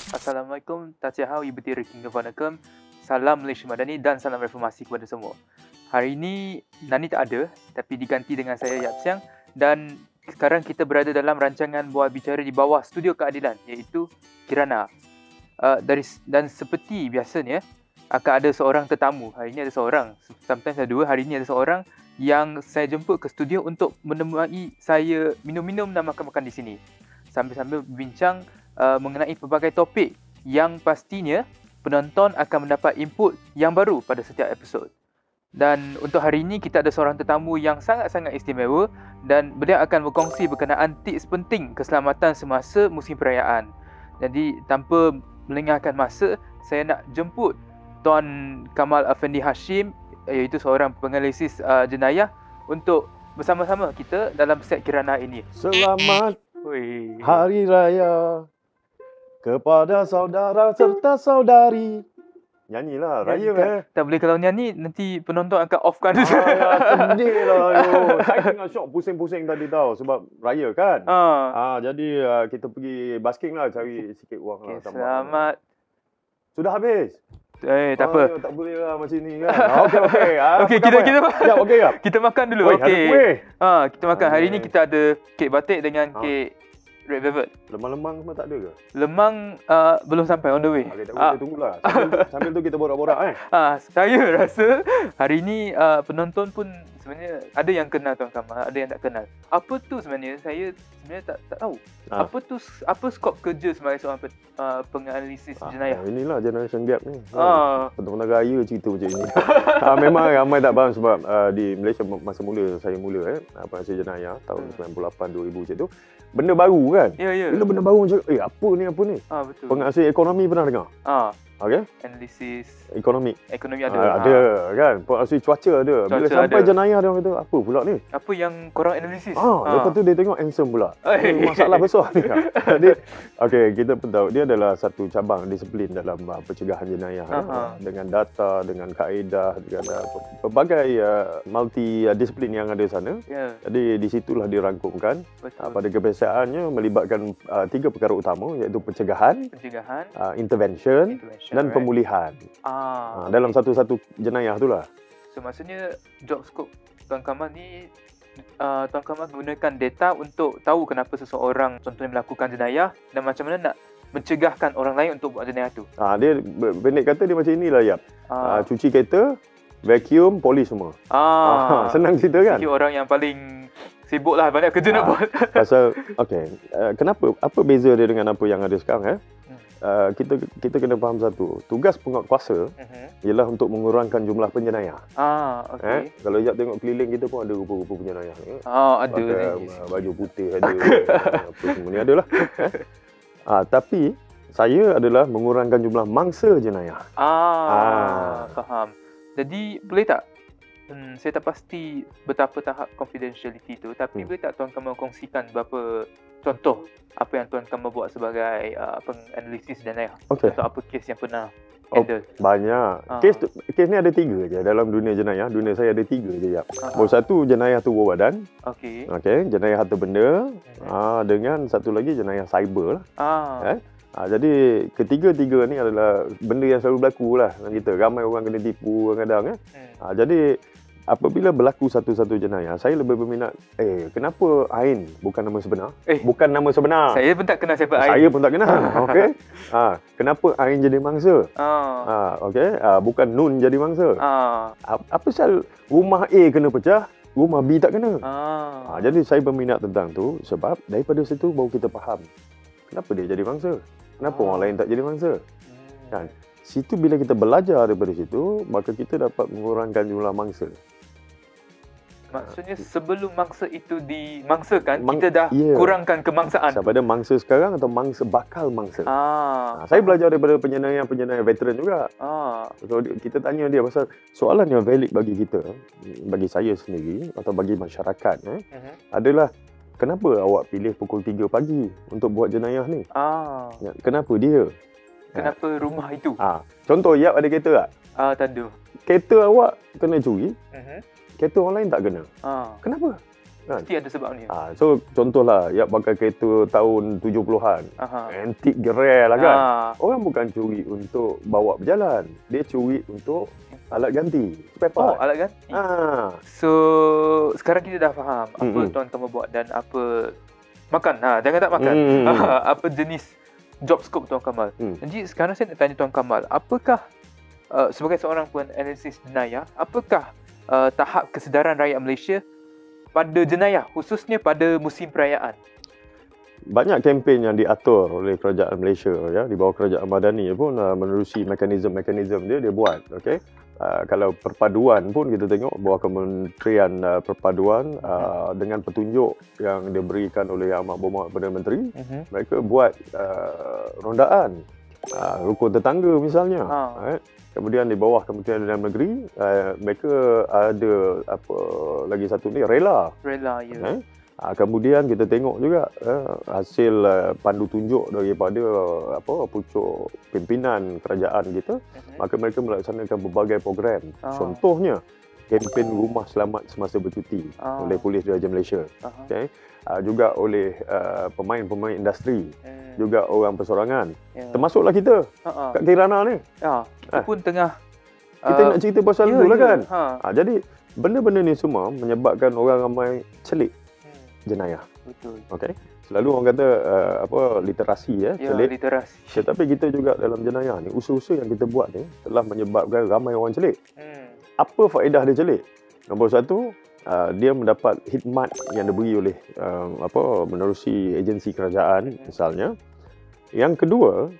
Assalamualaikum, Tatiahau, Ibu Tira King Kepada Salam Malaysia Madani dan salam reformasi kepada semua. Hari ini Nani tak ada, tapi diganti dengan saya Yap Siang. Dan sekarang kita berada dalam rancangan Bual Bicara di bawah Studio Keadilan, iaitu Kirana. Dan seperti biasanya, akan ada seorang tetamu. Hari ini ada seorang, sometimes ada dua. Hari ini ada seorang yang saya jemput ke studio untuk menemui saya minum-minum dan makan-makan di sini. Sambil-sambil berbincang mengenai pelbagai topik yang pastinya penonton akan mendapat input yang baru pada setiap episod. Dan untuk hari ini kita ada seorang tetamu yang sangat-sangat istimewa dan beliau akan berkongsi berkenaan tips penting keselamatan semasa musim perayaan. Jadi tanpa melengahkan masa, saya nak jemput Tuan Kamal Afendi Hashim, iaitu seorang penganalisis jenayah, untuk bersama-sama kita dalam set Kirana ini. Selamat Hari Raya kepada saudara serta saudari. Nyanyilah raya Tak boleh kalau nyanyi nanti penonton akan offkan. Sedih lah. Saya tengah syok pusing-pusing tadi tahu sebab raya kan. Jadi kita pergi basking lah, cari sikit wang lah. Selamat. Sudah habis? Tak apa. Tak boleh lah macam ni kan. Okey. Okey, kita makan dulu. Okey. Kita makan. Hari ni kita ada kek batik dengan kek red velvet. Lemang-lemang semua tak ada ke? Lemang belum sampai, on the way. Okay, kita tunggulah. Sambil tu kita borak-borak Saya rasa hari ni penonton pun sebenarnya ada yang kenal Tuan Kamal, ada yang tak kenal. Apa tu sebenarnya? Saya sebenarnya tak tahu. Apa skop kerja sebagai seorang penganalisis jenayah? Inilah generation gap ni. Betul-betul raya cerita macam ini. Memang ramai tak faham sebab di Malaysia masa saya mula penganalisis jenayah tahun 98 2000 macam tu. Benda baru kan? Ya. Bila benda baru macam apa ni? Betul. Penganalisis ekonomi pernah dengar? Okey. Analisis ekonomi ada. Ada kan? Penganalisis cuaca ada. Bila sampai jenayah dia orang kata, apa pula ni? Apa yang korang analisis? Lepas tu dia tengok handsome pula. Masalah besar ni. Jadi okey, kita pun tahu dia adalah satu cabang disiplin dalam pencegahan jenayah dengan data, dengan kaedah, dengan pelbagai multi disiplin yang ada sana. Jadi di situlah dirangkumkan. Pada kebiasaannya melibatkan 3 perkara utama, iaitu pencegahan, intervention dan pemulihan. Dalam satu-satu jenayah itulah. So maksudnya job scope Tuan Kamal ni, Tuan Kamal menggunakan data untuk tahu kenapa seseorang contohnya melakukan jenayah dan macam mana nak mencegahkan orang lain untuk buat jenayah tu. Dia pendek kata dia macam inilah Yap. Cuci kereta, vacuum, polis semua. Senang cerita kan? Jadi orang yang paling sibuk lah, banyak kerja nak buat. Pasal kenapa, apa beza dia dengan apa yang ada sekarang kita kena faham satu. Tugas penguatkuasa ialah untuk mengurangkan jumlah penjenayah. Kalau Yap tengok keliling kita pun ada rupa-rupa penjenayah. Ada baju putih ada, apa semua ni adalah. Tapi saya adalah mengurangkan jumlah mangsa jenayah. Faham. Jadi boleh tak? Saya tak pasti betapa tahap confidentiality tu, tapi boleh tak Tuan Kamal kongsikan beberapa contoh apa yang Tuan Kamal buat sebagai penganalisis jenayah? Atau apa kes yang pernah handle? Banyak. Kes ni ada 3 je dalam dunia jenayah. Dunia saya ada 3 je. Baru satu jenayah tubuh badan. Okey, jenayah harta benda. Dengan satu lagi jenayah cyber lah. Jadi ketiga-tiga ni adalah benda yang selalu berlaku lah dalam kita. Ramai orang kena tipu kadang-kadang. Jadi apabila berlaku satu-satu jenayah, saya lebih berminat, kenapa Ain bukan nama sebenar? Bukan nama sebenar. Saya pun tak kenal siapa Ain. Saya pun tak kenal. Okey. Kenapa Ain jadi mangsa? Okey. Bukan Nun jadi mangsa. Apa pasal rumah A kena pecah, rumah B tak kena? Jadi saya berminat tentang tu sebab daripada situ baru kita faham kenapa dia jadi mangsa. Kenapa orang lain tak jadi mangsa? Kan? Situ bila kita belajar daripada situ, maka kita dapat mengurangkan jumlah mangsa. Maksudnya sebelum mangsa itu dimangsakan, kita dah kurangkan kemangsaan. Daripada mangsa sekarang atau bakal mangsa. Saya belajar daripada penjenayah veteran juga. So, kita tanya dia pasal soalan yang valid bagi kita, bagi saya sendiri atau bagi masyarakat adalah, kenapa awak pilih pukul 3 pagi untuk buat jenayah ni? Kenapa dia? Kenapa rumah itu? Contoh, Yap ada kereta tak? Tak ada. Kereta awak kena curi, kereta orang lain tak kena. Kenapa? Kan? Mesti ada sebabnya. So contohlah, ya pakai kereta tahun 70-an. Antik gerai lah kan. Orang bukan curi untuk bawa berjalan. Dia curi untuk alat ganti. Spare part. Alat ganti. So sekarang kita dah faham apa Tuan Kamal buat dan apa makan. Jangan tak makan. Apa jenis job scope Tuan Kamal. Jadi sekarang saya nak tanya Tuan Kamal, apakah sebagai seorang penanalisis jenayah, apakah tahap kesedaran rakyat Malaysia pada jenayah, khususnya pada musim perayaan? Banyak kempen yang diatur oleh kerajaan Malaysia, ya, di bawah kerajaan Madani pun menerusi mekanism-mekanism dia buat. Okay? Kalau perpaduan pun kita tengok bawah Kementerian Perpaduan dengan petunjuk yang diberikan oleh Yang Amat Berhormat Perdana Menteri, mereka buat rondaan rukun tetangga misalnya. Kemudian di bawah Kementerian Dalam Negeri, mereka ada lagi satu ni, rela. Ya. Kemudian kita tengok juga hasil pandu tunjuk daripada pucuk pimpinan kerajaan kita, maka mereka melaksanakan berbagai program. Contohnya kempen Rumah Selamat Semasa Bercuti oleh Polis Diraja Malaysia. Okay. Juga oleh pemain-pemain industri, juga orang persorangan. Termasuklah kita kat Kirana ni. Kita pun tengah kita nak cerita pasal tu lah kan. Jadi benda-benda ni semua menyebabkan orang ramai celik jenayah. Betul. Okey. Selalu orang kata literasi celik. Literasi. Tetapi kita juga dalam jenayah ni, usaha-usaha yang kita buat ni telah menyebabkan ramai orang celik. Apa faedah dia celik? Nombor satu, dia mendapat khidmat yang diberi oleh menerusi agensi kerajaan misalnya. Yang kedua,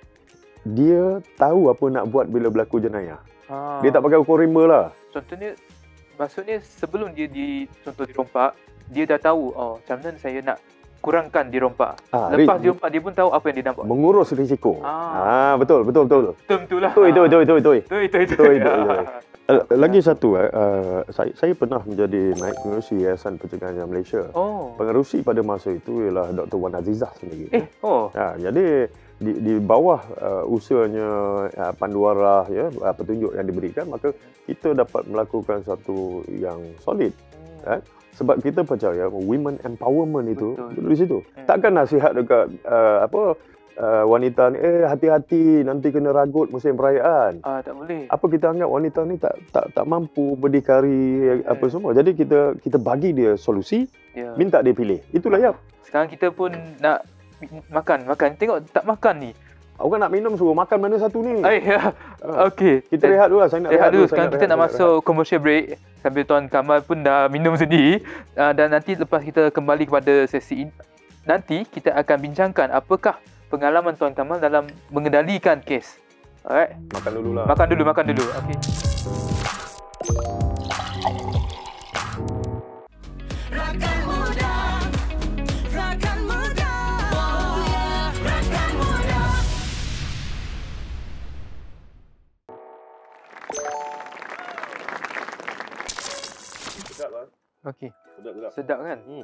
dia tahu apa nak buat bila berlaku jenayah. Dia tak pakai ukur rimba lah. Contohnya, maksudnya sebelum dia dirompak, dia dah tahu macam mana saya nak kurangkan dirompak. Lepas dirompak, dia pun tahu apa yang dia nak buat. Mengurus risiko. Betul. Term tu lah. Betul. Lagi satu, saya pernah menjadi naib pengerusi Yayasan Pencegahan Jenayah Malaysia. Pengerusi pada masa itu ialah Dr. Wan Azizah sendiri. Jadi di bawah usahanya panduara, petunjuk yang diberikan, maka kita dapat melakukan satu yang solid. Sebab kita percaya women empowerment itu dulu di situ. Takkan nasihat dekat wanita ni, hati-hati nanti kena ragut musim perayaan. Tak boleh. Apa kita anggap wanita ni tak mampu berdikari apa semua. Jadi kita bagi dia solusi, minta dia pilih. Itulah ya. Sekarang kita pun nak makan. Tengok tak makan ni. Orang nak minum suruh makan mana satu ni? Okey. Kita rehat dulu lah. Saya nak rehat dulu. Sekarang kita nak masuk commercial break. Sambil Tuan Kamal pun dah minum sendiri. Dan nanti lepas kita kembali kepada sesi ini, nanti kita akan bincangkan apakah pengalaman Tuan Kamal dalam mengendalikan kes. Alright. Makan dulu lah. Makan dulu. Okey. Okey. Sedap kan? Ni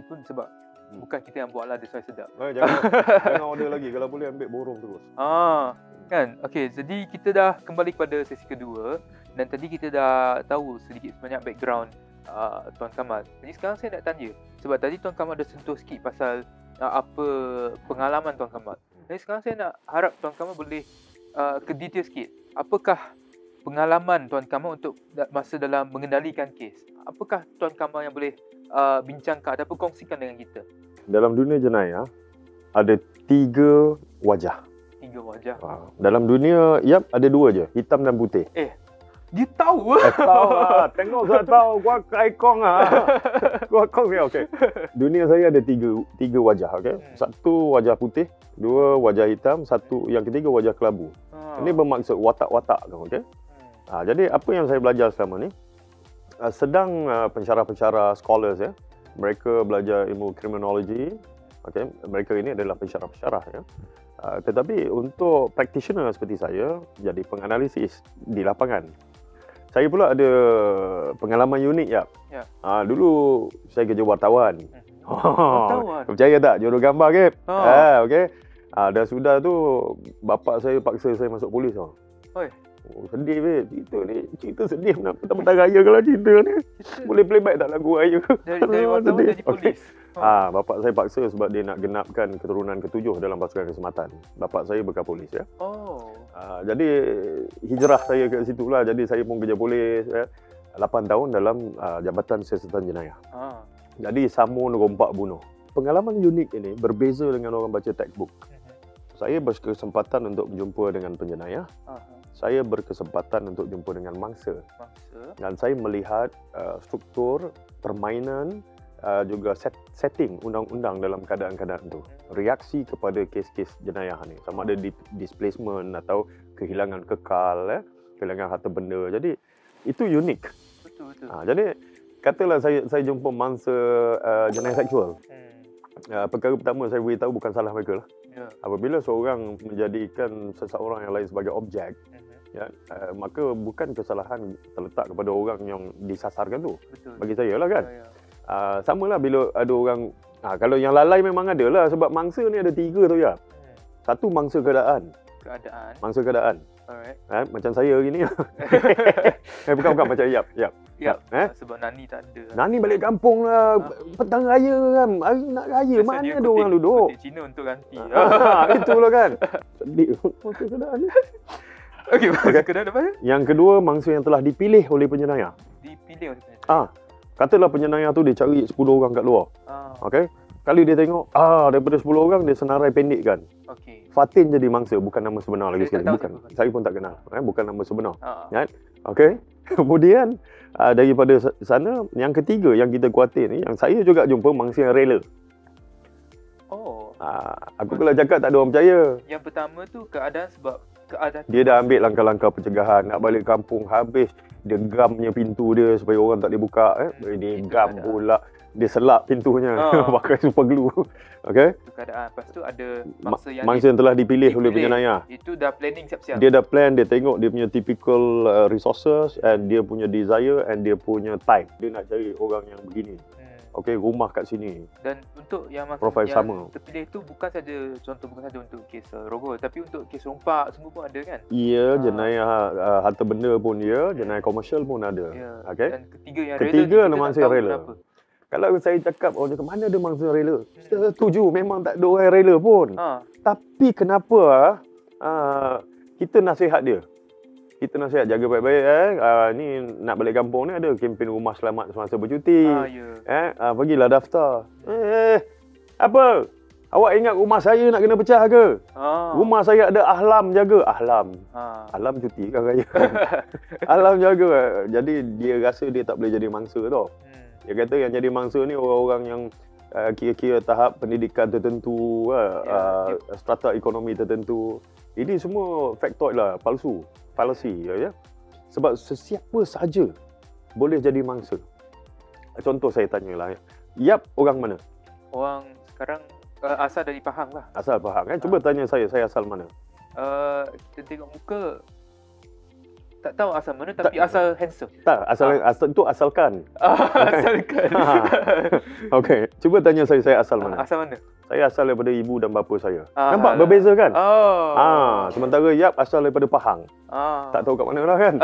pun sebab bukan kita yang buat lah, dia sedap. Jangan order lagi. Kalau boleh ambil borong terus. Kan? Okey, jadi kita dah kembali kepada sesi kedua. Dan tadi kita dah tahu sedikit sebanyak background Tuan Kamal. Jadi sekarang saya nak tanya, sebab tadi Tuan Kamal dah sentuh sikit pasal apa pengalaman Tuan Kamal. Jadi sekarang saya nak harap Tuan Kamal boleh ke detail sikit. Apakah pengalaman Tuan Kamal untuk masa dalam mengendalikan kes? Apakah Tuan Kamal yang boleh bincangkan ataupun kongsikan dengan kita? Dalam dunia jenayah, ada 3 wajah. 3 wajah? Dalam dunia, ada 2 je. Hitam dan putih. Dia tahu tahu lah. Tengok saya tahu. Gua kaikong lah. Gua kong ni, okey. Dunia saya ada 3 wajah, okey. Satu wajah putih, 2 wajah hitam, yang ketiga wajah kelabu. Ini bermaksud watak-watak, okey. Jadi apa yang saya belajar selama ni, sedang pensyarah-pensyarah scholars, mereka belajar ilmu kriminologi. Okay, mereka ini adalah pensyarah-pensyarah, tetapi untuk practitioner seperti saya, jadi penganalisis di lapangan. Saya pula ada pengalaman unik, dulu saya kerja wartawan. Wartawan? Percaya tak? Juru gambar ke? Okey. Dah sudah tu bapak saya paksa saya masuk polis. Oh, sedih weh. Cerita sedih kenapa tak raya kalau cerita ni. Boleh playback tak lagu raya? Dari wartawan jadi polis. Bapak saya paksa sebab dia nak genapkan keturunan ketujuh dalam pasukan keselamatan. Bapak saya bekas polis ya. Jadi hijrah saya kat situ lah. Jadi saya pun kerja polis ya. 8 tahun dalam Jabatan Siasatan Jenayah. Jadi samun rompak bunuh. Pengalaman unik ini berbeza dengan orang baca textbook. Saya berkesempatan untuk berjumpa dengan penjenayah. Saya berkesempatan untuk jumpa dengan mangsa. Dan saya melihat struktur permainan, juga setting undang-undang dalam keadaan-keadaan itu. Reaksi kepada kes-kes jenayah ni. Sama ada displacement atau kehilangan kekal, kehilangan harta benda. Jadi itu unik. Betul. Jadi katalah saya jumpa mangsa jenayah seksual. Perkara pertama saya beritahu bukan salah mereka lah. Apabila seorang menjadikan seseorang yang lain sebagai objek, maka bukan kesalahan terletak kepada orang yang disasarkan tu. Betul. Bagi saya lah kan. Sama lah bila ada orang, kalau yang lalai memang ada lah, sebab mangsa ni ada 3 tu ya. Satu mangsa keadaan. Mangsa keadaan. Alright. Macam saya hari ni. Bukan macam Yap. Sebab Nani tak ada. Nani balik kampung lah. Petang raya kan. Hari nak raya. Mana ada orang duduk. Kutip Cina untuk ganti. Itulah kan. Sedih. Mangsa keadaan ni. Okey, mangsa keadaan apa? Yang kedua, mangsa yang telah dipilih oleh penjenayah. Katalah penjenayah tu dia cari 10 orang kat luar. Okey. Kali dia tengok, daripada 10 orang dia senarai pendekkan. Fatin jadi mangsa, bukan nama sebenar lagi sekali. Bukan. Saya pun tak kenal. Bukan nama sebenar. Okey. Kemudian daripada sana, yang ketiga yang kita khuatir ni, yang saya juga jumpa mangsa yang rela. Aku kalau cakap tak ada orang percaya. Yang pertama tu keadaan dia dah ambil langkah-langkah pencegahan, nak balik kampung habis dia gamnya pintu dia supaya orang tak boleh buka. Ini gam pula. Dia selap pintunya pakai super glue. Okey. Itu keadaan. Lepas tu ada mangsa yang telah dipilih oleh penjenayah. Itu dah planning siap-siap. Dia dah plan, dia tengok dia punya typical resources and dia punya desire and dia punya time. Dia nak cari orang yang begini. Okey, rumah kat sini. Dan untuk yang profil yang sama terpilih tu bukan saja untuk kes rogol, tapi untuk kes rompak semua pun ada kan? Ya, jenayah harta benda pun dia, jenayah komersial pun ada. Okey. Dan ketiga yang mangsa yang rela. Kalau saya cakap, orang cakap mana ada mangsa yang rela? Setuju, memang tak ada orang yang rela pun. Tapi kenapa kita nasihat dia? Kita nasihat jaga baik-baik. Ni nak balik kampung ni ada kempen rumah selamat semasa bercuti. Pergilah daftar. Apa? Awak ingat rumah saya nak kena pecah ke? Rumah saya ada ahlam jaga. Ahlam cuti kan raya. Ahlam jaga. Jadi dia rasa dia tak boleh jadi mangsa tau. Dia kata yang jadi mangsa ni orang-orang yang kira-kira tahap pendidikan tertentu, strata ekonomi tertentu. Ini semua faktoid lah, palsu. Fallacy ya. Sebab sesiapa saja boleh jadi mangsa. Contoh saya tanyalah. Yap, orang mana? Orang sekarang asal dari Pahang lah. Asal Pahang kan? Cuba tanya saya asal mana? Kita tengok muka tak tahu asal mana tapi asal handsome. Tak, asal itu asalkan. Asalkan. Okey, cuba tanya saya asal mana? Asal mana? Saya asal daripada ibu dan bapa saya. Nampak berbeza kan? Sementara Yap asal daripada Pahang. Tak tahu kat mana lah kan?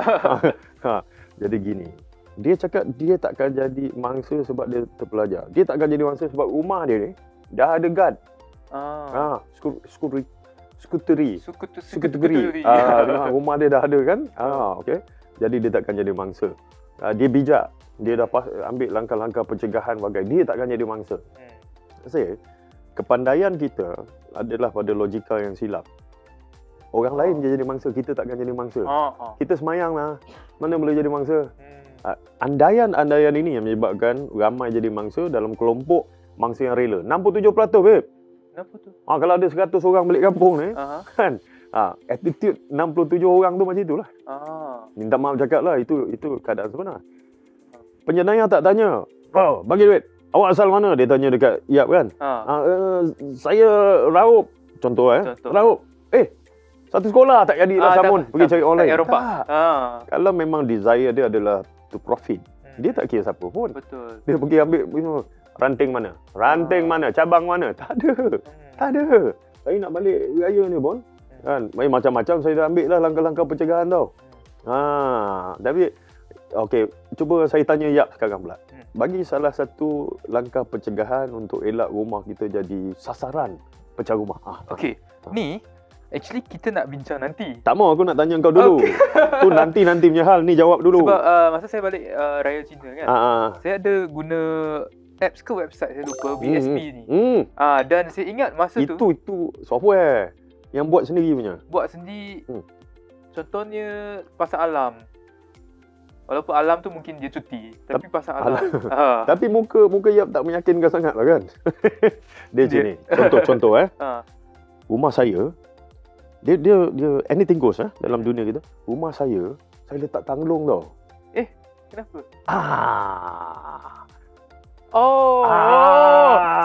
Jadi gini. Dia cakap dia takkan jadi mangsa sebab dia terpelajar. Dia takkan jadi mangsa sebab rumah dia ni dah ada guard. Skuteri. Rumah dia dah ada kan? Okey. Jadi dia takkan jadi mangsa. Dia bijak. Dia dah ambil langkah-langkah pencegahan bagai. Dia takkan jadi mangsa. Saya kepandaian kita adalah pada logika yang silap. Orang lain je jadi mangsa, kita takkan jadi mangsa. Kita semayang lah. Mana boleh jadi mangsa? Andaian ini yang menyebabkan ramai jadi mangsa dalam kelompok mangsa yang rela. 67%, babe. Kenapa tu? Kalau ada 100 orang balik kampung ni, kan? Attitude 67 orang tu macam itulah. Minta maaf cakap lah, itu keadaan sebenar. Penjenayah tak tanya, bagi duit. Awak asal mana? Dia tanya dekat Yap kan? Saya Raup. Contoh Raup. Satu sekolah tak jadilah samun. Pergi cari orang lain. Tak. Kalau memang desire dia adalah to profit, dia tak kira siapa pun. Betul. Dia pergi ambil ranting mana? Ranting mana? Cabang mana? Tak ada. Saya nak balik raya ni pun. Kan? Macam-macam saya dah ambil lah langkah-langkah pencegahan tau. Tapi okey, cuba saya tanya Yap sekarang pula. Bagi salah satu langkah pencegahan untuk elak rumah kita jadi sasaran pecah rumah. Okey. Ni actually kita nak bincang nanti. Tak mau, aku nak tanya kau dulu. Tu nanti punya hal, ni jawab dulu. Sebab masa saya balik Raya Cina kan, saya ada guna apps ke website, saya lupa, BSP ni. Dan saya ingat masa tu itu software yang buat sendiri punya. Buat sendiri. Contohnya pasal alam. Walaupun alam tu mungkin dia cuti, tapi pasal alam. Tapi muka Yap tak meyakinkan sangat lah kan. Dia macam ni. Contoh rumah saya, dia anything goes dalam dunia kita. Rumah saya letak tanglong tau. Kenapa?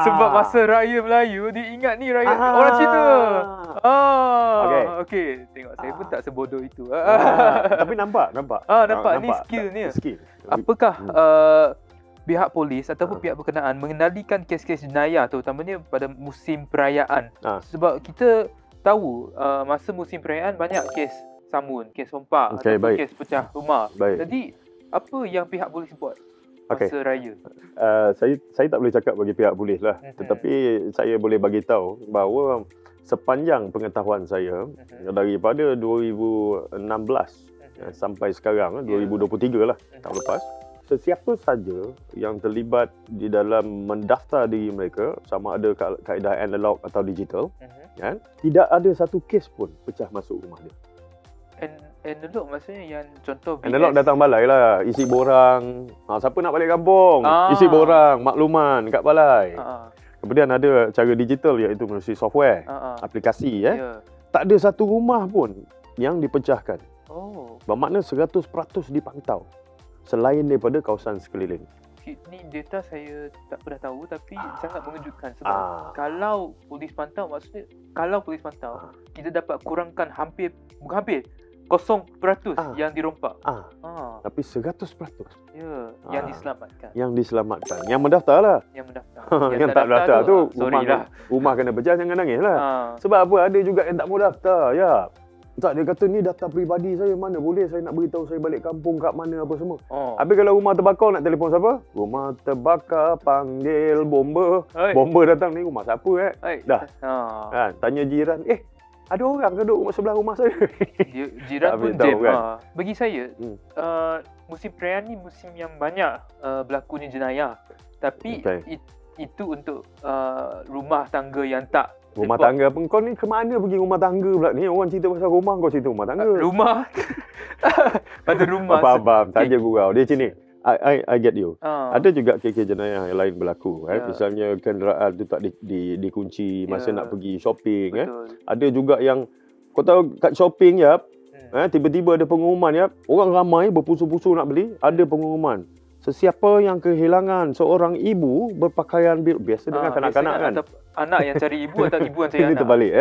Sebab masa Raya Melayu dia ingat ni Raya orang Cina. Okey. Tengok saya pun tak sebodoh itu. Tapi nampak. Nampak ni skill ni. Apakah pihak polis ataupun pihak berkenaan mengendalikan kes-kes jenayah terutamanya pada musim perayaan? Sebab kita tahu masa musim perayaan banyak kes samun, kes rompak ataupun kes pecah rumah. Jadi apa yang pihak polis buat masa raya? Saya tak boleh cakap bagi pihak polis lah. Tetapi saya boleh bagi tahu bahawa sepanjang pengetahuan saya daripada 2016 sampai sekarang 2023 lah, tahun lepas, sesiapa saja yang terlibat di dalam mendaftar diri mereka, sama ada kaedah analog atau digital, tidak ada satu kes pun pecah masuk rumah dia. Analog maksudnya yang contoh VS. Analog datang balai lah, isi borang. Siapa nak balik kampung? Isi borang, makluman kat balai. Kemudian ada cara digital, iaitu melalui software, aplikasi. Tak ada satu rumah pun yang dipecahkan. Bermakna 100% dipantau selain daripada kawasan sekeliling. Ni data saya tak pernah tahu, tapi sangat mengejutkan. Sebab kalau polis pantau, maksudnya kalau polis pantau, kita dapat kurangkan bukan hampir 0% yang dirompak. Tapi 100%. Yang diselamatkan. Yang mendaftar lah. Yang mendaftar. Yang tak daftar tu rumah kena pecah, jangan nangis lah. Sebab apa? Ada juga yang tak mau daftar. Tak, dia kata ni data peribadi saya, mana boleh saya nak beritahu saya balik kampung kat mana apa semua. Habis kalau rumah terbakar nak telefon siapa? Rumah terbakar panggil bomba. Bomba datang, ni rumah siapa Dah. Tanya jiran, ada orang ke duduk sebelah rumah saya? Jiran pun jam. Bagi saya, musim perayaan ni musim yang banyak berlakunya jenayah. Tapi itu untuk rumah tangga yang tak rumah tangga pun. Kau ni ke mana pergi rumah tangga pula ni? Orang cerita pasal rumah, kau cerita rumah tangga. Rumah? Pada rumah. Faham. Saja gurau. Dia sini. I get you. Ada juga kes jenayah yang lain berlaku. Misalnya kenderaan tu tak dikunci masa nak pergi shopping. Ada juga yang, kau tahu kat shopping tiba-tiba ada pengumuman orang ramai berpusu-pusu nak beli, ada pengumuman. Sesiapa yang kehilangan seorang ibu berpakaian biru, biasa dengan kanak-kanak kan. Anak yang cari ibu atau ibu yang cari anak. Ini terbalik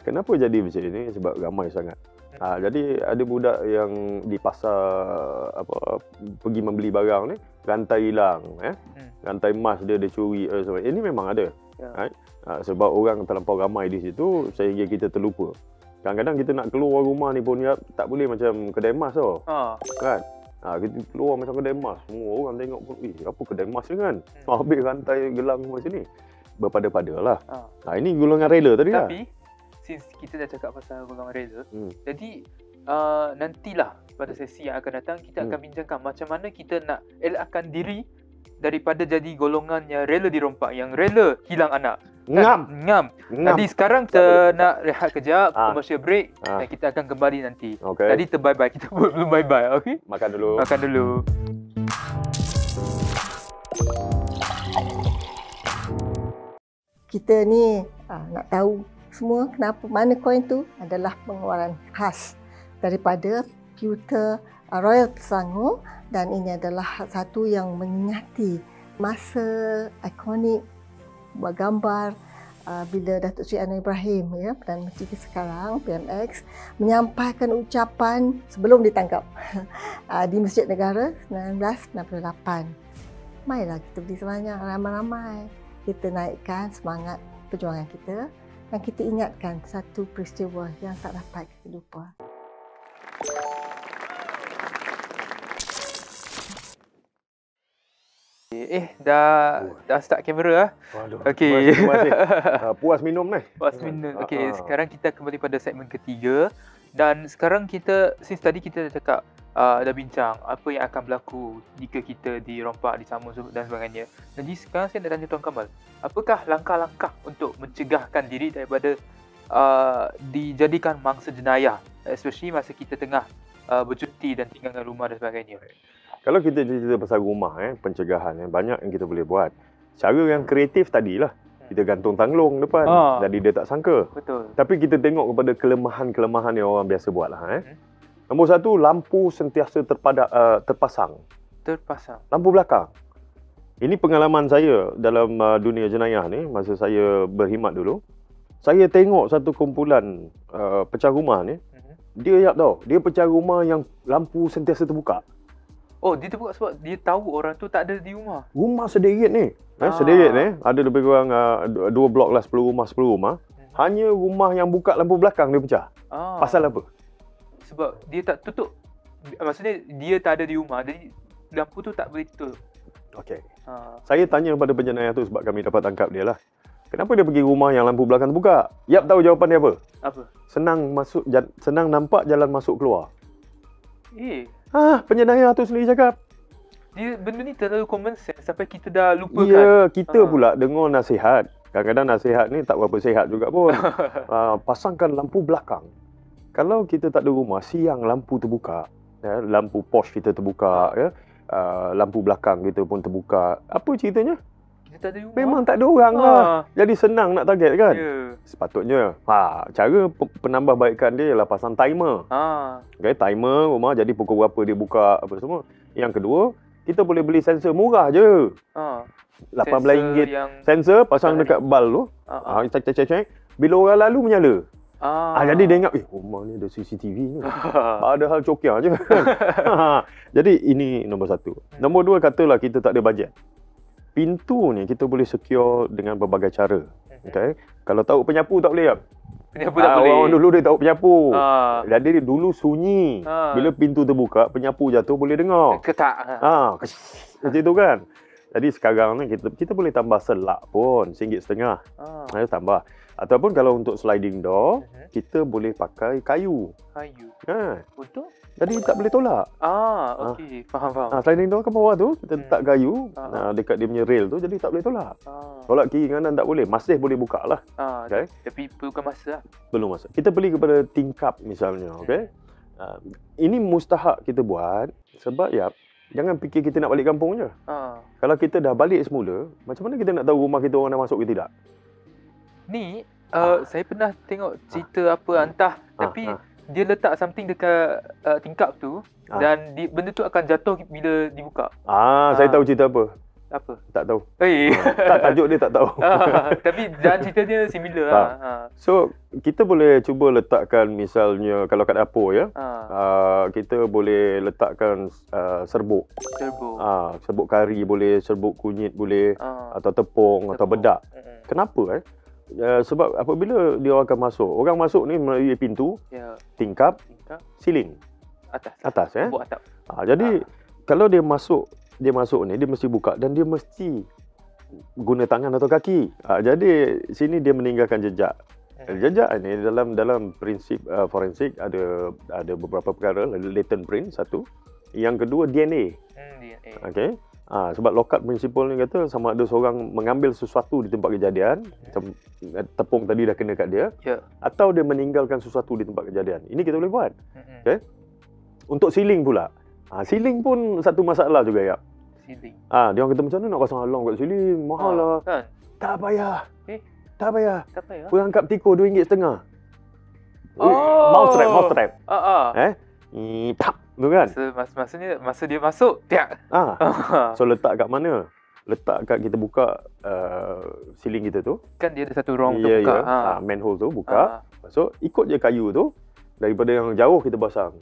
Kenapa jadi macam ini? Sebab ramai sangat. Jadi ada budak yang di pasar pergi membeli barang ni, rantai hilang rantai emas dia curi. Ini memang ada. Sebab orang terlampau ramai di situ sehingga kita terlupa. Kadang-kadang kita nak keluar rumah ni pun tak boleh macam kedai emas kan. Kita keluar macam kedai emas, semua orang tengok pun, apa kedai emas ni kan? Habis rantai gelang macam ni. Berpada-pada lah. Ini golongan rela tadi lah. Tapi, since kita dah cakap pasal golongan rela, jadi nantilah pada sesi yang akan datang, kita akan bincangkan macam mana kita nak elakkan diri daripada jadi golongan yang rela dirompak, yang rela hilang anak. Ngam. Jadi sekarang kita nak rehat kejap, commercial break, dan kita akan kembali nanti. Tadi bye-bye, kita belum bye-bye, okey? Makan dulu. Kita ni nak tahu semua kenapa mana koin tu adalah pengeluaran khas daripada Pewter Royal Selangor, dan ini adalah satu yang mengingati masa ikonik buat gambar bila Datuk Seri Anwar Ibrahim Perdana Menteri sekarang PMX menyampaikan ucapan sebelum ditangkap di Masjid Negara 1998. Mailah kita beli sebanyak, ramai-ramai. Kita naikkan semangat perjuangan kita dan kita ingatkan satu peristiwa yang tak dapat kita lupa. dah start kamera lah. Waduh. Okey. Puas minum ni. Puas minum. Okey, sekarang kita kembali pada segmen ketiga. Dan sekarang kita, since tadi kita dah cakap, dah bincang apa yang akan berlaku jika kita dirompak, disambung dan sebagainya. Jadi sekarang saya nak tanya Tuan Kamal, apakah langkah-langkah untuk mencegahkan diri daripada dijadikan mangsa jenayah, especially masa kita tengah bercuti dan tinggalkan rumah dan sebagainya? Kalau kita cerita pasal rumah, pencegahan, banyak yang kita boleh buat. Cara yang kreatif tadilah. Kita gantung tanglong depan. Jadi dia tak sangka. Betul. Tapi kita tengok kepada kelemahan-kelemahan yang orang biasa buat lah. Nombor satu, lampu sentiasa terpasang. Lampu belakang. Ini pengalaman saya dalam dunia jenayah ni, masa saya berkhidmat dulu. Saya tengok satu kumpulan pecah rumah ni. Dia pecah rumah yang lampu sentiasa terbuka. Oh, dia terbuka sebab dia tahu orang tu tak ada di rumah. Rumah sedikit ni. Sedikit ni. Ada lebih kurang 2 blok lah, 10 rumah. Hanya rumah yang buka lampu belakang dia pecah. Pasal apa? Sebab dia tak tutup. Maksudnya dia tak ada di rumah. Jadi lampu tu tak boleh tutup. Okey. Saya tanya pada penjenayah tu sebab kami dapat tangkap dia lah. Kenapa dia pergi rumah yang lampu belakang terbuka? Yap, tahu jawapan dia apa? Apa? Senang nampak jalan masuk keluar. Penjenayah tu sendiri cakap. Benda ni terlalu common sense sampai kita dah lupakan. Ya, kita pula dengar nasihat. Kadang-kadang nasihat ni tak berapa sihat juga pun. Pasangkan lampu belakang. Kalau kita tak ada rumah, siang lampu terbuka. Lampu Porsche kita terbuka. Lampu belakang kita pun terbuka. Apa ceritanya? Kita tak ada rumah. Memang tak ada orang lah. Jadi senang nak target kan? Sepatutnya. Cara penambahbaikan dia ialah pasang timer. Okay, timer rumah jadi pukul berapa dia buka apa semua. Yang kedua, kita boleh beli sensor murah je. RM18 sensor pasang dekat bal tu. Cek. Bila orang lalu menyala. Jadi dia ingat, rumah ni ada CCTV ni. Padahal cokiah je. Jadi ini nombor satu. Nombor dua, katalah kita tak ada bajet. Pintu ni kita boleh secure dengan berbagai cara. Okay? Kalau tahu penyapu tak boleh. Penyapu tak boleh. Orang dulu dia tahu penyapu. Jadi dulu sunyi. Bila pintu terbuka, penyapu jatuh boleh dengar. Ketak. Macam tu kan. Jadi sekarang ni kita boleh tambah selak pun, RM1.50. Ayo tambah. Ataupun kalau untuk sliding door, kita boleh pakai kayu. Untuk? Jadi tak boleh tolak. Okey. Faham. Sliding door ke bawah tu, kita letak kayu dekat dia punya rail tu, jadi tak boleh tolak. Tolak kiri kanan tak boleh. Masih boleh buka lah. Okay? Tapi perlukan masa lah. Belum masa. Kita beli kepada tingkap misalnya. Okay? Ini mustahak kita buat sebab jangan fikir kita nak balik kampung je. Kalau kita dah balik semula, macam mana kita nak tahu rumah kita orang dah masuk ke tidak? Ni, saya pernah tengok cerita entah. Tapi dia letak something dekat tingkap tu. Dan benda tu akan jatuh bila dibuka. Saya tahu cerita apa. Apa? Tak tahu. Tajuk dia tak tahu. Tapi jalan cerita dia similar lah. So, kita boleh cuba letakkan misalnya kalau kat dapur kita boleh letakkan serbuk. Serbuk kari boleh, serbuk kunyit boleh, atau tepung atau bedak. Kenapa? Sebab apabila dia akan masuk, orang masuk ni melalui pintu, tingkap, siling. Atas. Buat atap. Jadi kalau dia masuk ni dia mesti buka dan dia mesti guna tangan atau kaki. Jadi sini dia meninggalkan jejak. Jejak ni dalam prinsip forensik ada beberapa perkara, latent print satu. Yang kedua DNA. Okey. Sebab Lockhart principle ni kata sama ada seorang mengambil sesuatu di tempat kejadian, tepung tadi dah kena kat dia, atau dia meninggalkan sesuatu di tempat kejadian. Ini kita boleh buat. Okay? Untuk siling pula. Siling pun satu masalah juga Siling. Dia orang kata macam mana nak pasang alarm kat siling? Mahal lah. Kan? Tak payah. Tak payah. Perangkap tiko RM2.50. Mouse trap. Tap. Tu kan? Maksudnya masa dia masuk, tiak. So letak kat mana? Letak kat kita buka siling kita tu. Kan dia ada satu ruang terbuka. Manhole tu buka. So ikut je kayu tu. Daripada yang jauh kita pasang.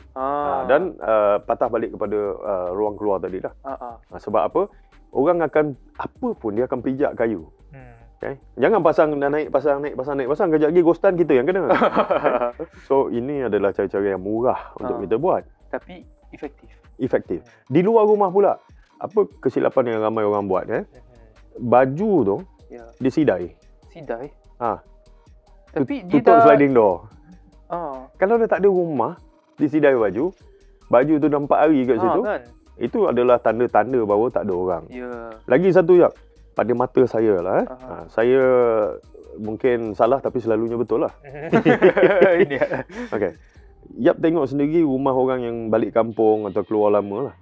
Dan patah balik kepada ruang keluar tadi lah. Sebab apa? Orang akan, apa pun dia akan pijak kayu. Okay? Jangan pasang naik. Kejap lagi ghostan kita yang kena. So ini adalah cara-cara yang murah untuk kita buat. Tapi efektif. Di luar rumah pula. apa kesilapan yang ramai orang buat baju tu Ya. dia sidai. Sidai. Tapi Tapi dia tutup dah sliding door. ah, Kalau dah tak ada rumah, disidai baju tu dah 4 hari kat situ. kan. Itu adalah tanda-tanda bahawa tak ada orang. Ya. Lagi satu Yap, pada mata saya lah. Saya mungkin salah tapi selalunya betul lah. Ini. Okey. Yap tengok sendiri rumah orang yang balik kampung atau keluar lama lah.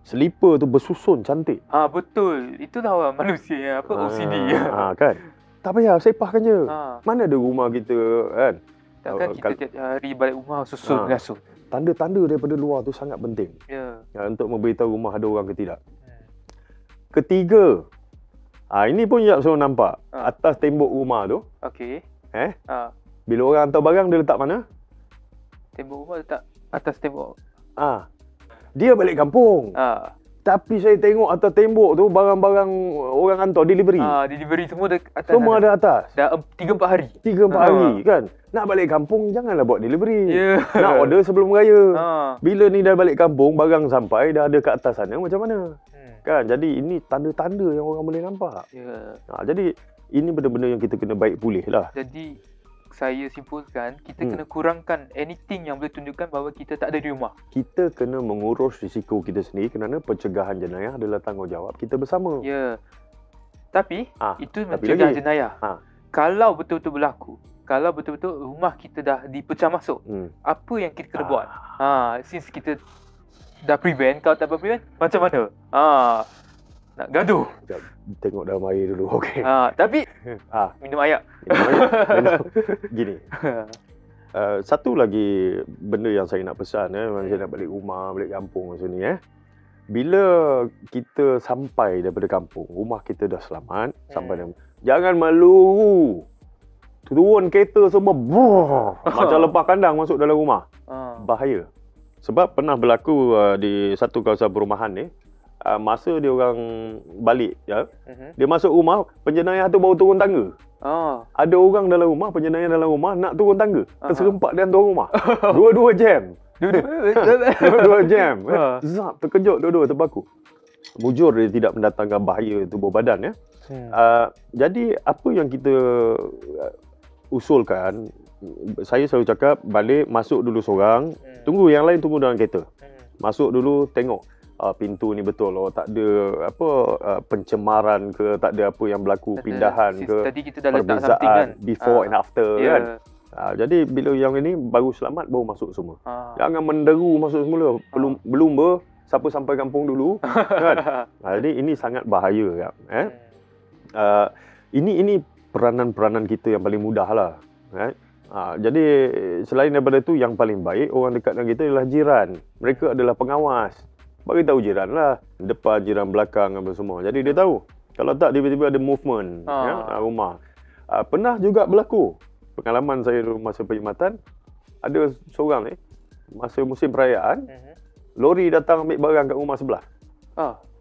Selipar tu bersusun cantik. Betul. Itulah orang manusia apa OCD. Kan. Tak payah sepahkan je. Ha. Mana ada rumah kita kan. Takkan kita tiap hari balik rumah susun mengasuh. Tanda-tanda daripada luar tu sangat penting. Ya. Untuk memberitahu rumah ada orang ke tidak. Ketiga. Ini pun Yap suruh nampak. Atas tembok rumah tu. Okey. Bila orang hantar barang dia letak mana? Tembok rumah letak atas tembok. Dia balik kampung. Tapi saya tengok atas tembok tu barang-barang orang hantar delivery. Delivery semua atas. Semua ada atas. Dah 3-4 hari. 3-4 hari kan. Nak balik kampung janganlah buat delivery. Ya. Nak order sebelum raya. Bila Bila ni dah balik kampung barang sampai dah ada kat atas sana macam mana? Kan. Jadi ini tanda-tanda yang orang boleh nampak. Ya. Jadi ini benda-benda yang kita kena baik pulih lah. Jadi saya simpulkan kita kena kurangkan anything yang boleh tunjukkan bahawa kita tak ada di rumah. Kita kena mengurus risiko kita sendiri kerana pencegahan jenayah adalah tanggungjawab kita bersama. Ya. Tapi itu tapi mencegah lagi. jenayah. Kalau betul-betul berlaku, kalau betul-betul rumah kita dah dipecah masuk, apa yang kita kena buat? Since kita dah prevent, kalau tak prevent, macam mana? Nak gaduh. Sekejap, tengok dalam air dulu. Okey. Tapi minum air. Gini. Satu lagi benda yang saya nak pesan saya nak balik rumah, balik kampung macam ni Bila kita sampai daripada kampung, rumah kita dah selamat, sampai dah, jangan malu. Turun kereta semua macam lepas kandang masuk dalam rumah. Bahaya. Sebab pernah berlaku di satu kawasan perumahan ni, masa dia orang balik dia masuk rumah, penjenayah tu baru turun tangga. Ada orang dalam rumah, penjenayah dalam rumah nak turun tangga, terserempak di hantar rumah. Dua-dua jam. Dua-dua jam. Zap, terkejut dua-dua, terbaku. Mujur dia tidak mendatangkan bahaya tubuh badan jadi apa yang kita usulkan, saya selalu cakap balik, masuk dulu seorang, tunggu yang lain tunggu dalam kereta. Masuk dulu tengok pintu ni betul tak ada pencemaran ke, tak ada apa yang berlaku, pindahan ke, tadi kita dah letak something kan, before and after kan. Jadi bila yang ini baru selamat baru masuk semua. Jangan menderu masuk semula. Belum siapa sampai kampung dulu kan. Jadi ini sangat bahaya ini peranan-peranan kita yang paling mudah lah jadi selain daripada itu, yang paling baik orang dekat dengan kita adalah jiran. Mereka adalah pengawas. Bagi tahu jiran lah, depan, jiran belakang apa semua. Jadi dia tahu. Kalau tak tiba-tiba ada movement rumah. Pernah juga berlaku pengalaman saya masa perkhidmatan, ada seorang masa musim perayaan, lori datang ambil barang kat rumah sebelah.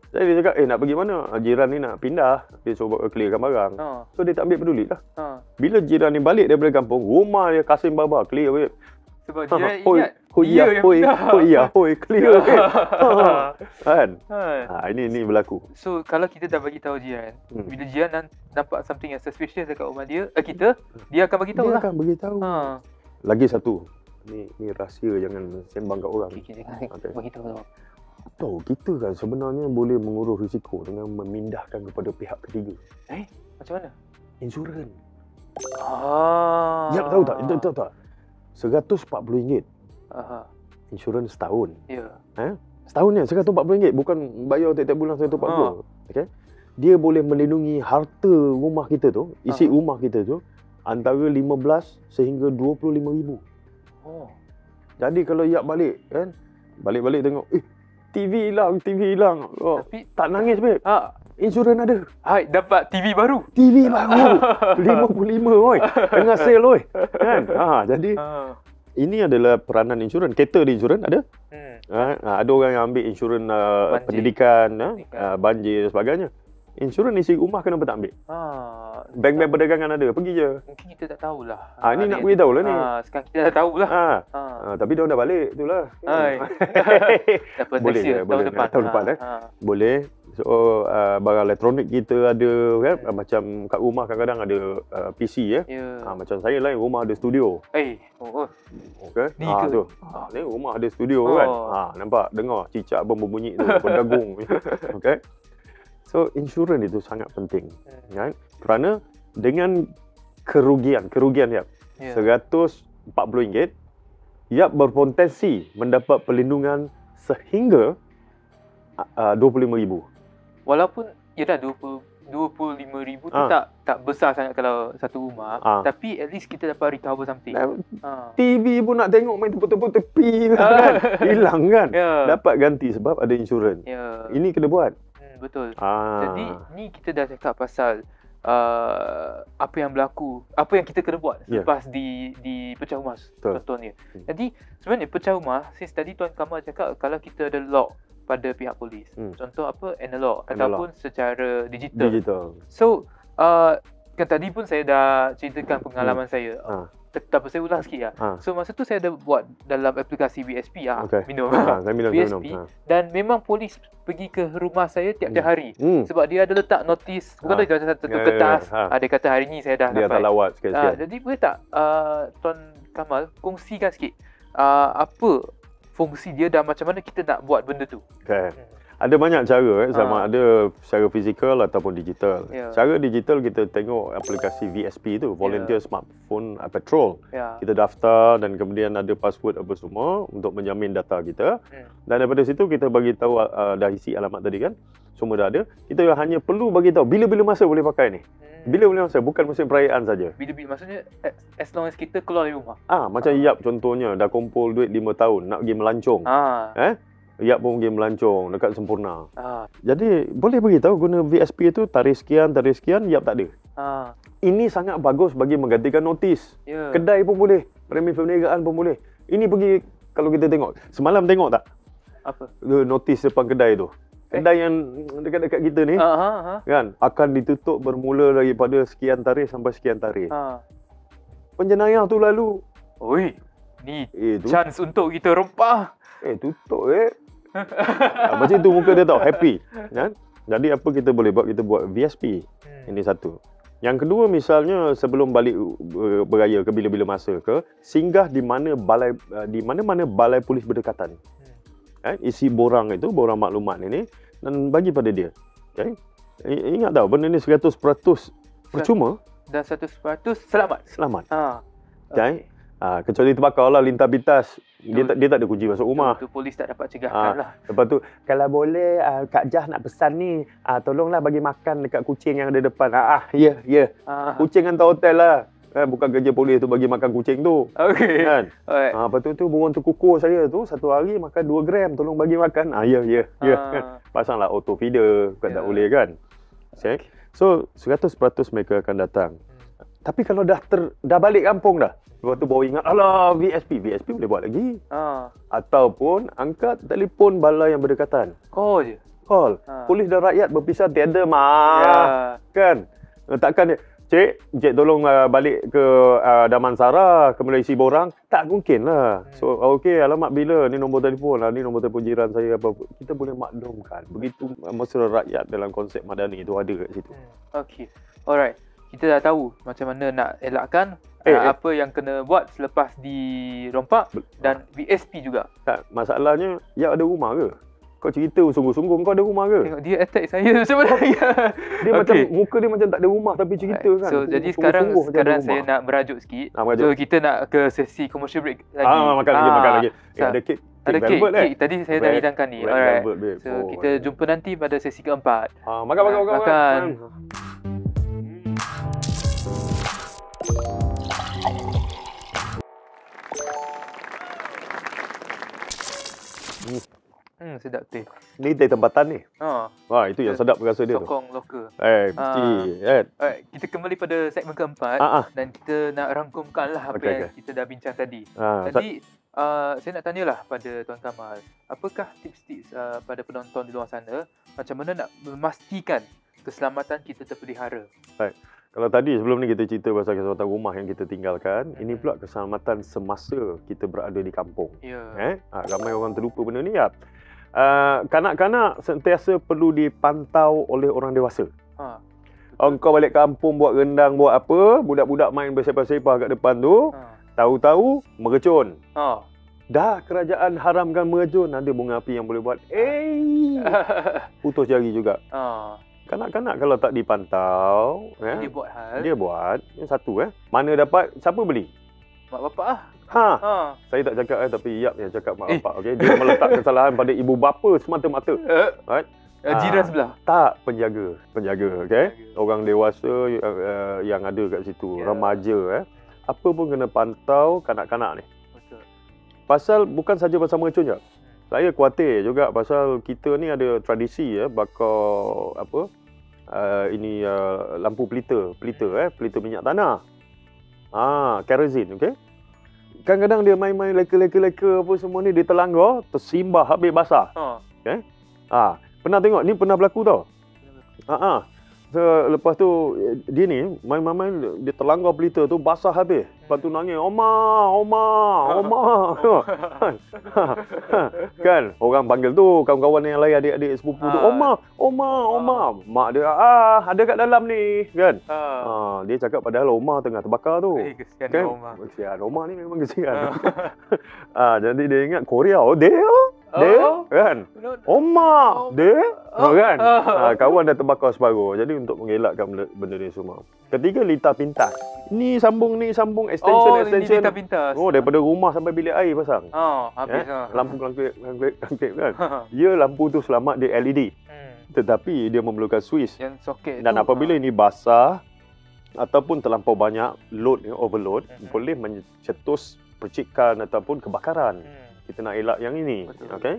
Jadi dia cakap, nak pergi mana? Jiran ni nak pindah, dia suruh clearkan barang. So dia tak ambil peduli lah. Bila jiran ni balik daripada kampung, rumah dia Kasim Baba clear babe. Sebab jiran ingat clear kan. Ini berlaku. So kalau kita dah bagi tahu jiran, bila jiran nampak something yang suspicious dekat rumah dia, dia akan bagi tahu lah. Dia akan bagi tahu. Lagi satu. Ni rahsia, jangan sembang kat orang. Okay. Bagi tahu. Tahu kita kan sebenarnya boleh mengurus risiko dengan memindahkan kepada pihak ketiga. Macam mana? Insurans. Tahu tak? Tahu tak? RM140. Insurans setahun. Ya. Setahun ni RM140, bukan bayar tiap-tiap bulan RM140. Okey. Dia boleh melindungi harta rumah kita tu, isi rumah kita tu antara 15 sehingga 25,000. Jadi kalau Yap balik kan, balik tengok, TV hilang. Tapi tak nangis babe. Insurans ada. Dapat TV baru. TV baru. 55 oi. Tengah sale oi. Kan? Jadi ini adalah peranan insurans. Kereta di insurans ada. Ada orang yang ambil insurans pendidikan, banjir dan sebagainya. Insurans isi rumah kenapa tak ambil? Bank-bank perdagangan ada, pergi je. Mungkin kita tak tahulah. Ni nak beritahu lah ni. Sekarang kita dah tahulah. Tapi dia dah balik itulah. Boleh je, boleh tahun depan boleh. So barang elektronik kita ada kan, macam kat rumah kadang-kadang ada PC ya. Macam saya lah rumah ada studio. Okey. Ni tu. Ni rumah ada studio kan. Nampak dengar cicak berbunyi tu berdagung. Okey. So insurans itu sangat penting kan? Kerana dengan kerugian ya. RM140 Yap berpotensi mendapat perlindungan sehingga RM25,000. Walaupun ya dah 25,000 tu tak besar sangat kalau satu rumah, tapi at least kita dapat recover something. TV pun nak tengok main tepuk-tepuk tepi kan. Hilang kan. Dapat ganti sebab ada insurans. Ini kena buat. Betul. Jadi ni kita dah cakap pasal apa yang berlaku, apa yang kita kena buat selepas di pecah rumah contohnya. Jadi sebenarnya pecah rumah, since tadi Tuan Kamal cakap kalau kita ada log pada pihak polis. Contoh apa? Analog ataupun secara digital. So kan tadi pun saya dah ceritakan pengalaman saya. Tak apa, saya ulang sikit lah. So masa tu saya ada buat dalam aplikasi VSP minum. VSP dan memang polis pergi ke rumah saya tiap-tiap hari. Sebab dia ada letak notis, bukan dia ada satu kertas. Dia kata hari ni saya dah dia sampai. Dia lawat sikit-sikit. Jadi boleh tak Tuan Kamal kongsikan sikit apa fungsi dia dan macam mana kita nak buat benda tu? Ada banyak cara sama ada secara fizikal ataupun digital. Cara digital kita tengok aplikasi VSP tu, Volunteer Smartphone Patrol. Kita daftar dan kemudian ada password apa semua untuk menjamin data kita. Dan daripada situ kita bagi tahu dah isi alamat tadi kan. Semua dah ada. Kita hanya perlu bagi tahu bila-bila masa boleh pakai ni. Bila-bila masa, bukan musim perayaan saja. Bila-bila maksudnya as long as kita keluar dari rumah. Macam Yap contohnya dah kumpul duit 5 tahun nak pergi melancong. Yap pun pergi melancong dekat Sempurna. Jadi boleh beritahu guna VSP itu tarikh sekian, Yap tak ada. Ini sangat bagus bagi menggantikan notis. Kedai pun boleh, premi perniagaan pun boleh. Ini pergi kalau kita tengok. Semalam tengok tak? Apa? Notis depan kedai tu. Kedai yang dekat-dekat kita ni kan akan ditutup bermula daripada sekian tarikh sampai sekian tarikh. Penjenayah tu lalu. Oi, ni chance untuk kita rempah. Tutup macam tu muka dia tahu happy kan. Jadi apa kita boleh buat? Kita buat VSP. Ini satu. Yang kedua misalnya sebelum balik beraya ke bila-bila masa ke singgah di mana mana balai polis berdekatan. Isi borang itu, borang maklumat ini dan bagi pada dia. Ingat tahu benda ni 100% percuma dan 100% selamat. Kecuali terbakar lah lintas bitas. Dia tak ada kunci masuk rumah. Itu polis tak dapat cegahkan lah. Lepas tu kalau boleh Kak Jah nak pesan ni tolonglah bagi makan dekat kucing yang ada depan. Ya. Kucing hantar hotel lah. Bukan kerja polis tu bagi makan kucing tu. Okey. Kan? Lepas tu burung terkukur saya tu satu hari makan 2 gram tolong bagi makan. Ya. Pasanglah auto feeder bukan tak boleh kan. So 100% mereka akan datang. Tapi kalau dah balik kampung dah. Lepas tu baru ingat, alah VSP boleh buat lagi. Ataupun angkat telefon balai yang berdekatan. Call je. Polis dan rakyat berpisah tiada kan. Takkan dia, Cik tolong balik ke Damansara ke Malaysia borang. Tak mungkin lah. So okey, alamat bila, ni nombor telefon lah, ni nombor telefon jiran saya apa. Kita boleh maklumkan. Begitu mesra rakyat dalam konsep madani itu ada kat situ. Okey. Alright. Kita dah tahu macam mana nak elakkan apa yang kena buat selepas dirompak dan VSP juga. Tak, masalahnya ya ada rumah ke? Kau cerita sungguh-sungguh kau ada rumah ke? Tengok dia attack saya macam mana. Dia macam muka dia macam tak ada rumah tapi cerita kan. So jadi sekarang saya nak merajuk sikit. So kita nak ke sesi commercial break lagi. Makan lagi. Ada kek. Ada kek. Tadi saya dah hidangkan ni. Alright. So kita jumpa nanti pada sesi keempat. Makan. Sedap teh. Ni teh tempatan ni. Itu yang sedap rasa dia tu. Sokong lokal. Mesti. Kita kembali pada segmen keempat dan kita nak rangkumkanlah apa yang kita dah bincang tadi. Jadi saya nak tanyalah pada Tuan Kamal, apakah tips-tips pada penonton di luar sana macam mana nak memastikan keselamatan kita terpelihara. Baik. Kalau tadi sebelum ni kita cerita pasal keselamatan rumah yang kita tinggalkan, ini pula keselamatan semasa kita berada di kampung. Ya. Ramai orang terlupa benda ni. Kanak-kanak sentiasa perlu dipantau oleh orang dewasa. Kau balik kampung buat rendang, buat apa, budak-budak main bersepah-sepah kat depan tu, tahu-tahu mercun. Dah kerajaan haramkan mercun, ada bunga api yang boleh buat. Putus jari juga. Kanak-kanak kalau tak dipantau, dia buat. Yang satu, mana dapat, siapa beli? Mak bapak Saya tak cakap tapi Yap yang cakap mak bapak. Okay? Dia meletak kesalahan pada ibu bapa semata-mata. Right? Jiran sebelah. Tak, penjaga. Okay? Orang dewasa yang ada kat situ, remaja. Apa pun kena pantau kanak-kanak ni. Betul. Pasal bukan saja pasal mercun je. Saya khawatir juga pasal kita ni ada tradisi bakar lampu pelita minyak tanah. Kerosene, okey. Kadang-kadang dia main-main leka-leka apa semua ni, dia terlanggar, tersimbah habis basah. Okey. Pernah tengok ni, pernah berlaku tau. So, lepas tu dia ni main-main, dia terlanggar pelita tu basah habis. Lepas tu nangis, Oma. Kan orang panggil tu kawan-kawan yang lain, adik-adik sepupu tu, Oma. Mak dia ada kat dalam ni, kan. Dia cakap padahal Oma tengah terbakar tu. Kesian kan? Oma. Kesian Oma ni memang kesian. Jadi dia ingat Korea, dia kan. Oma, kan. Kawan dah terbakar separuh. Jadi untuk mengelakkan benda ni semua. Ketiga, litar pintas. Ni sambung, extension. Ini litar pintas. Daripada rumah sampai bilik air pasang. Habis Lampu kelangkit kan. Ya, lampu tu selamat dia LED. Tetapi dia memerlukan switch. Yang soket Dan tu, apabila ini basah ataupun terlampau banyak overload, boleh mencetus percikan ataupun kebakaran. Kita nak elak yang ini. Okey.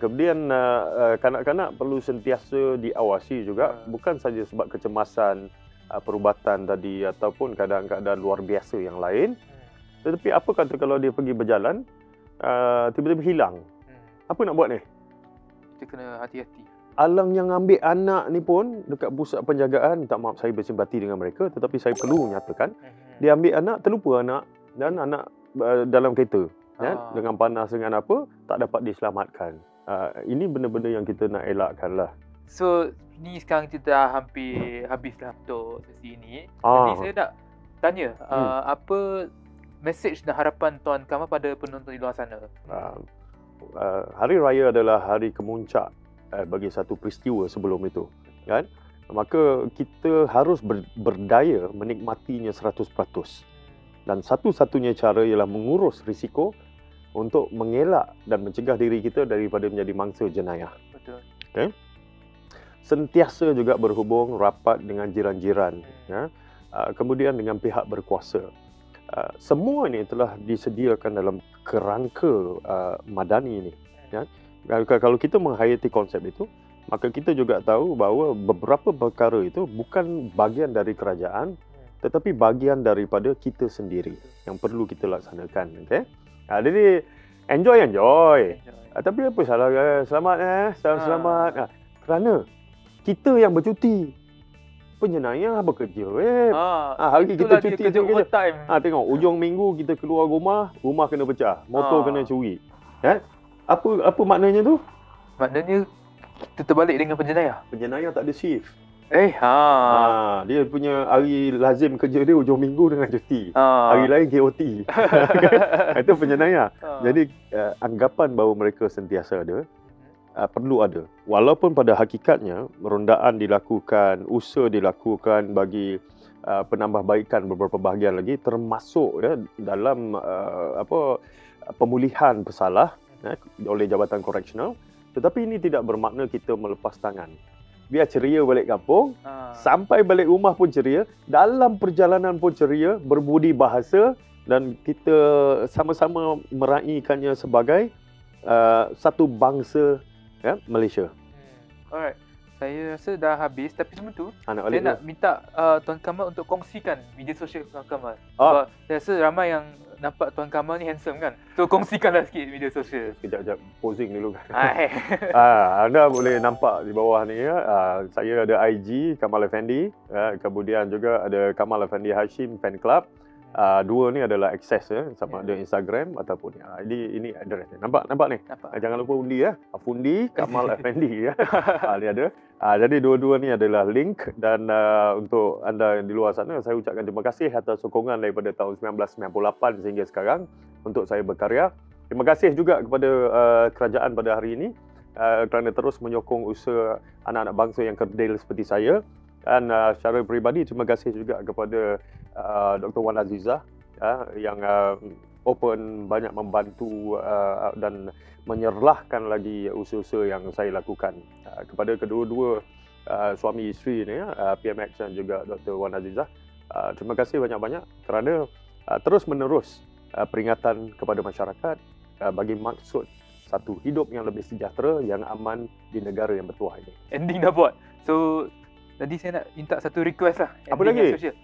Kemudian kanak-kanak perlu sentiasa diawasi juga, bukan saja sebab kecemasan perubatan tadi ataupun keadaan-keadaan luar biasa yang lain. Tetapi apa kata kalau dia pergi berjalan tiba-tiba hilang? Apa nak buat ni? Kita kena hati-hati. Alang yang ambil anak ni pun dekat pusat penjagaan, tak maaf saya bersimpati dengan mereka, tetapi saya perlu menyatakan dia ambil anak, terlupa anak dan anak dalam kereta. Dengan panas dengan apa, tak dapat diselamatkan. Ini benda-benda yang kita nak elakkan lah. So, ni sekarang kita dah hampir habis dah untuk sesi ini. Jadi saya nak tanya, apa mesej dan harapan Tuan Kamal pada penonton di luar sana? Hari Raya adalah hari kemuncak bagi satu peristiwa sebelum itu. Kan? Maka kita harus berdaya menikmatinya 100%. Dan satu-satunya cara ialah mengurus risiko untuk mengelak dan mencegah diri kita daripada menjadi mangsa jenayah. Betul. Okay? Sentiasa juga berhubung rapat dengan jiran-jiran. Kemudian dengan pihak berkuasa. Semua ini telah disediakan dalam kerangka madani ini. Kalau kita menghayati konsep itu, maka kita juga tahu bahawa beberapa perkara itu bukan bahagian dari kerajaan, tetapi bahagian daripada kita sendiri yang perlu kita laksanakan. Okay? Jadi enjoy. Tapi apa salah? Selamat. Kerana kita yang bercuti, penjenayah bekerja. Hari kita cuti tu overtime. Tengok ujung minggu kita keluar rumah kena pecah, motor kena curi. Apa maknanya tu? Maknanya kita terbalik dengan penjenayah. Penjenayah tak ada shift. Dia punya hari lazim kerja dia ujung minggu dengan cuti. Hari lain KOT. Itu penjenayah. Jadi anggapan bahawa mereka sentiasa ada, perlu ada. Walaupun pada hakikatnya rondaan dilakukan, usaha dilakukan bagi penambahbaikan beberapa bahagian lagi, termasuk dalam pemulihan pesalah oleh Jabatan Koreksional. Tetapi ini tidak bermakna kita melepas tangan. Biar ceria balik kampung, sampai balik rumah pun ceria, dalam perjalanan pun ceria, berbudi bahasa, dan kita sama-sama meraihkannya sebagai satu bangsa Malaysia. Alright. Saya rasa dah habis, tapi sebelum tu saya nak lah. minta Tuan Kamal untuk kongsikan media sosial Tuan Kamal. Sebab saya rasa ramai yang nampak Tuan Kamal ni handsome kan? So kongsikanlah sikit media sosial. Sekejap posing dulu kan. Hai. Anda boleh nampak di bawah ni ya. Saya ada IG Kamal Effendi, kemudian juga ada Kamal Effendi Hashim Fan Club. Dua ni adalah akses sama ada Instagram ataupun ini address ni. Nampak ni? Nampak. Jangan lupa undi ya. Fundi Kamal Effendi ya. Ni ada. Jadi dua-dua ni adalah link dan untuk anda yang di luar sana saya ucapkan terima kasih atas sokongan daripada tahun 1998 sehingga sekarang untuk saya berkarya. Terima kasih juga kepada kerajaan pada hari ini kerana terus menyokong usaha anak-anak bangsa yang kerdil seperti saya. Dan secara peribadi terima kasih juga kepada Dr. Wan Azizah yang open, banyak membantu dan menyerlahkan lagi usaha-usaha yang saya lakukan. Kepada kedua-dua suami isteri ni, PMX dan juga Dr. Wan Azizah, terima kasih banyak-banyak kerana terus menerus peringatan kepada masyarakat bagi maksud satu hidup yang lebih sejahtera, yang aman di negara yang bertuah ini. Ending dah buat. So tadi saya nak minta satu request lah. Apa lagi? Sosial.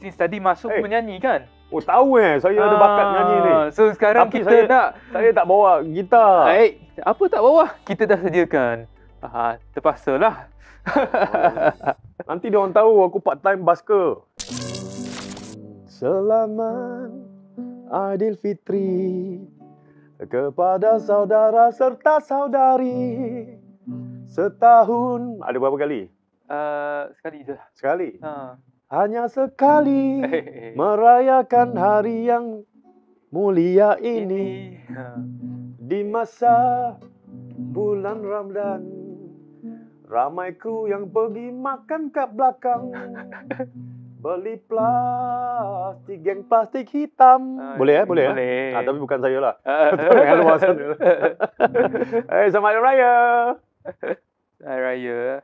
Since tadi masuk menyanyi kan? Oh tahu saya ada bakat nyanyi ni. So sekarang Tapi kita nak... Saya tak bawa gitar. Apa tak bawa? Kita dah sediakan. Terpaksalah. Nanti dia orang tahu aku part time busker. Selamat Aidilfitri kepada saudara serta saudari. Setahun ada berapa kali? Sekali je. Sekali. Hanya sekali merayakan hari yang mulia ini. Di masa bulan Ramadan, ramai kru yang pergi makan kat belakang. Beli plastik, geng plastik hitam. Boleh boleh. Boleh. Tapi bukan saya lah. Yang luar sana. Selamat Hari Raya. Hari Raya.